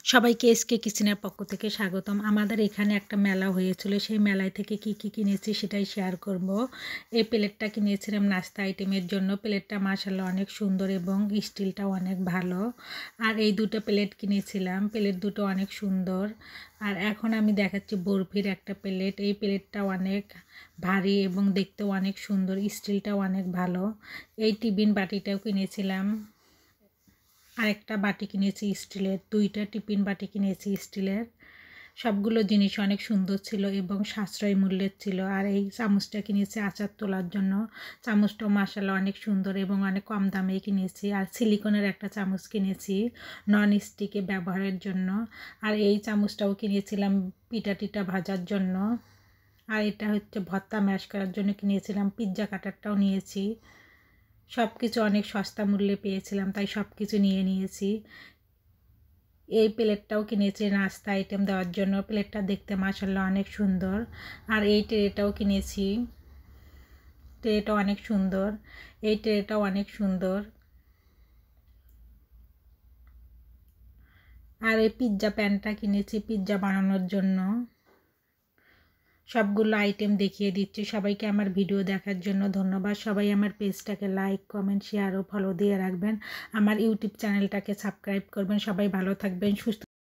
সবাইকে এসকে কিচেনের পক্ষ থেকে স্বাগতম। আমাদের এখানে একটা মেলা হয়েছিল, সেই মেলায় থেকে কি কি কিনেছি সেটাই শেয়ার করব। এই প্লেটটা কিনেছিলাম নাস্তা আইটেমের জন্য। প্লেটটা মাশাআল্লাহ অনেক সুন্দর এবং স্টিলটাও অনেক ভালো। আর এই দুটো প্লেট কিনেছিলাম, প্লেট দুটো অনেক সুন্দর। আর এখন আমি দেখাচ্ছি বরফির একটা প্লেট। এই প্লেটটাও অনেক ভারী এবং দেখতেও অনেক সুন্দর, স্টিলটাও অনেক ভালো। এই টিফিন বাটিটাও কিনেছিলাম। আরেকটা বাটি কিনেছি স্টিলের, দুইটা টিফিন বাটি কিনেছি স্টিলের। সবগুলো জিনিস অনেক সুন্দর ছিল এবং সাশ্রয়ী মূল্যের ছিল। আর এই চামচটা কিনেছি আচার তোলার জন্য। চামচটাও মাশাআল্লাহ অনেক সুন্দর এবং অনেক কম দামে কিনেছি। আর সিলিকনের একটা চামচ কিনেছি নন স্টিকে ব্যবহারের জন্য। আর এই চামচটাও কিনেছিলাম পিঠা টিঠা ভাজার জন্য। আর এটা হচ্ছে ভর্তা ম্যাশ করার জন্য কিনেছিলাম। পিৎজা কাটারটাও নিয়েছি। সব কিছু অনেক সস্তা মূল্যে পেয়েছিলাম, তাই সব কিছু নিয়ে নিয়েছি। এই প্লেটটাও কিনেছি নাস্তা আইটেম দেওয়ার জন্য। প্লেটটা দেখতে মাশাআল্লাহ অনেক সুন্দর। আর এই ট্রেটাও কিনেছি, ট্রেটাও অনেক সুন্দর। এই ট্রেটাও অনেক সুন্দর। আর এই পিৎজা প্যানটা কিনেছি পিৎজা বানানোর জন্য। সবগুলো আইটেম দেখিয়ে দিচ্ছি। সবাইকে আমার ভিডিও দেখার জন্য ধন্যবাদ। সবাই আমার পেজটাকে লাইক, কমেন্ট, শেয়ার ও ফলো দিয়ে রাখবেন। আমার ইউটিউব চ্যানেলটাকে সাবস্ক্রাইব করবেন। সবাই ভালো থাকবেন, সুস্থ